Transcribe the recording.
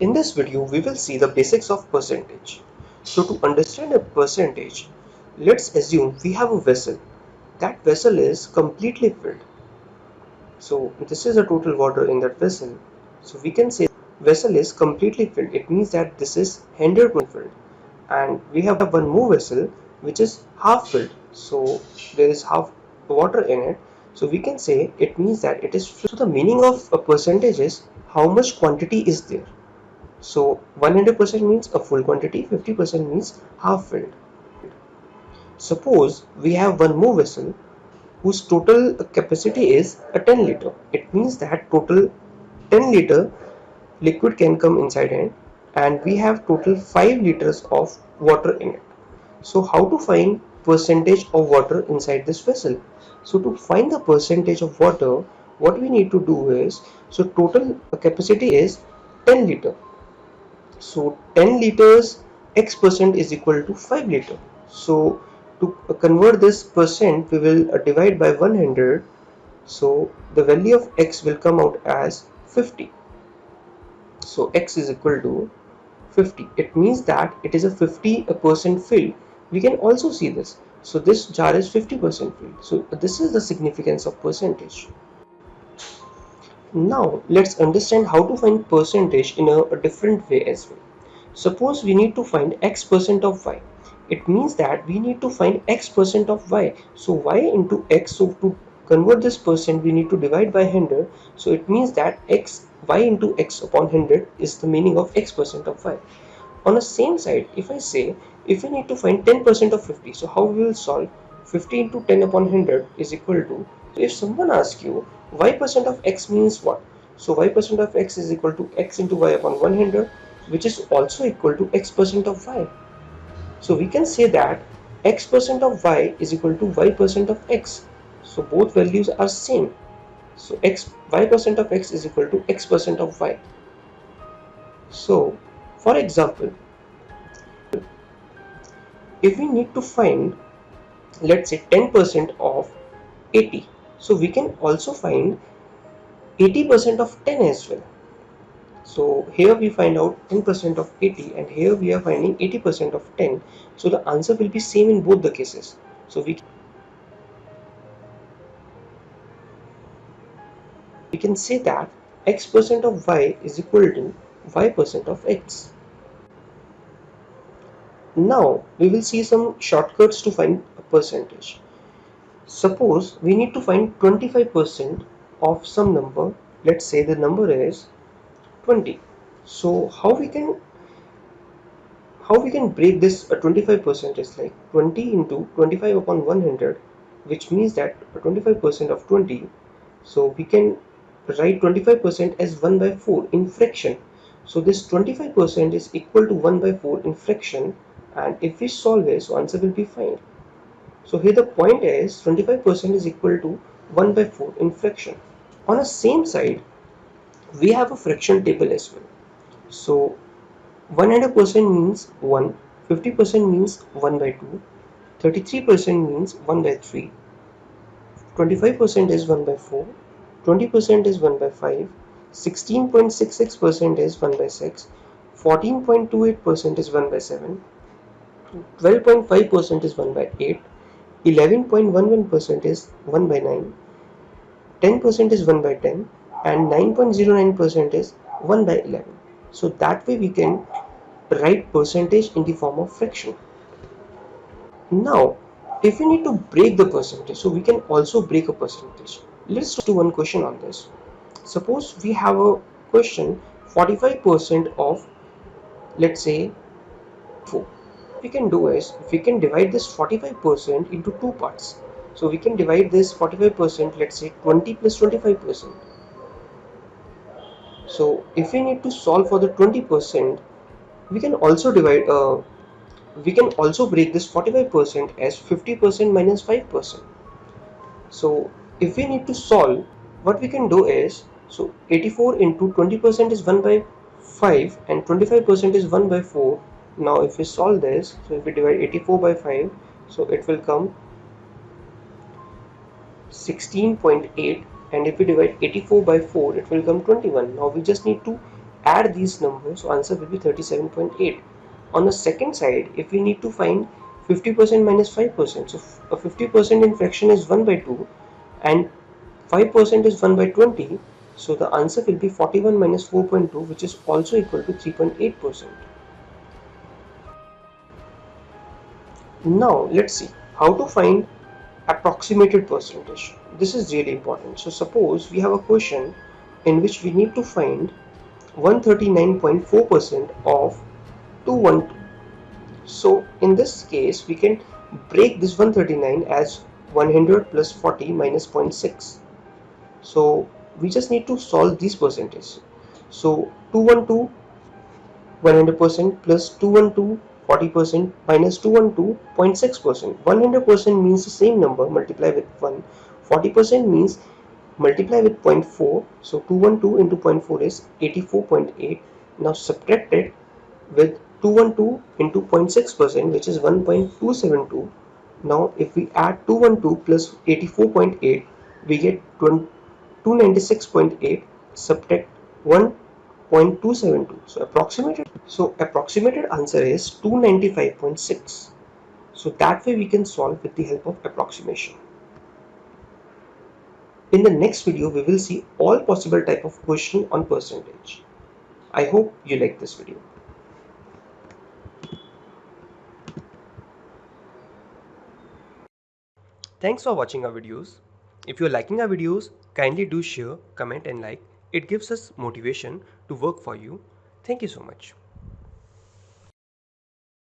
In this video, we will see the basics of percentage. So to understand a percentage, let's assume we have a vessel. That vessel is completely filled. So this is the total water in that vessel. So we can say vessel is completely filled. It means that this is 100% filled. And we have one more vessel which is half filled. So there is half water in it. So we can say it means that it is filled. So the meaning of a percentage is how much quantity is there. So 100% means a full quantity, 50% means half filled. Suppose we have one more vessel whose total capacity is a 10 liter. It means that total 10 liter liquid can come inside it, and we have total 5 liters of water in it. So how to find percentage of water inside this vessel? So to find the percentage of water, what we need to do is, so total capacity is 10 liter. So 10 liters x percent is equal to 5 liter. So to convert this percent, we will divide by 100. So the value of x will come out as 50. So x is equal to 50. It means that it is a 50% filled. We can also see this. So this jar is 50% filled. So this is the significance of percentage. Now let's understand how to find percentage in a different way as well. Suppose we need to find x percent of y. It means that we need to find x percent of y. So y into x. So to convert this percent, we need to divide by 100. So it means that y into x upon 100 is the meaning of x percent of y. On the same side, if I say if we need to find 10% of 50, so how we will solve 50 into 10 upon 100 is equal to, so if someone asks you y percent of x means what, so y percent of x is equal to x into y upon 100, which is also equal to x percent of y. So we can say that x percent of y is equal to y percent of x. So both values are same. So y percent of x is equal to x percent of y. So for example, if we need to find, let's say 10% of 80, so we can also find 80% of 10 as well. So here we find out 10% of 80, and here we are finding 80% of 10. So the answer will be same in both the cases. So we can say that x percent of y is equal to y percent of x. Now we will see some shortcuts to find a percentage. Suppose we need to find 25% of some number. Let's say the number is 20. So how we can break this 25% is like 20 into 25 upon 100, which means that 25% of 20. So we can write 25% as 1 by 4 in fraction. So this 25% is equal to 1 by 4 in fraction, and if we solve it, so answer will be fine. So here the point is 25% is equal to 1 by 4 in fraction. On the same side, we have a fraction table as well. So 100% means 1, 50% means 1 by 2, 33% means 1 by 3, 25% is 1 by 4, 20% is 1 by 5, 16.66% is 1 by 6, 14.28% is 1 by 7, 12.5% is 1 by 8, 11.11% is 1 by 9, 10% is 1 by 10, and 9.09% is 1 by 11. So that way we can write percentage in the form of fraction. Now, if we need to break the percentage, so we can also break a percentage. Let's do one question on this. Suppose we have a question 45% of, let's say, 4. What we can do is we can divide this 45% into two parts. So we can divide this 45%, let's say 20 plus 25%. So if we need to solve for the 20%, we can also break this 45% as 50% minus 5%. So if we need to solve, what we can do is, so 84 into 20% is 1 by 5 and 25% is 1 by 4. Now if we solve this, so if we divide 84 by 5, so it will come 16.8, and if we divide 84 by 4, it will come 21. Now we just need to add these numbers, so answer will be 37.8. On the second side, if we need to find 50% minus 5%, so a 50% in fraction is 1 by 2 and 5% is 1 by 20, so the answer will be 41 minus 4.2, which is also equal to 3.8%. Now let's see how to find approximated percentage. This is really important. So suppose we have a question in which we need to find 139.4% of 212. So in this case we can break this 139 as 100 plus 40 minus zero point 0.6. So we just need to solve these percentages. So 212 100% plus 212 40% minus 212 0.6%. 100% means the same number multiply with 1. 40% means multiply with zero point 0.4. So 212 into zero point 0.4 is 84.8. Now subtract it with 212 into 0.6%, which is 1.272. Now if we add 212 plus 84.8, we get 296.8. Subtract 1.272. So approximated answer is 295.6. So that way we can solve with the help of approximation. In the next video, we will see all possible type of question on percentage. I hope you like this video. Thanks for watching our videos. If you're liking our videos, kindly do share, comment and like. It gives us motivation to work for you. Thank you so much.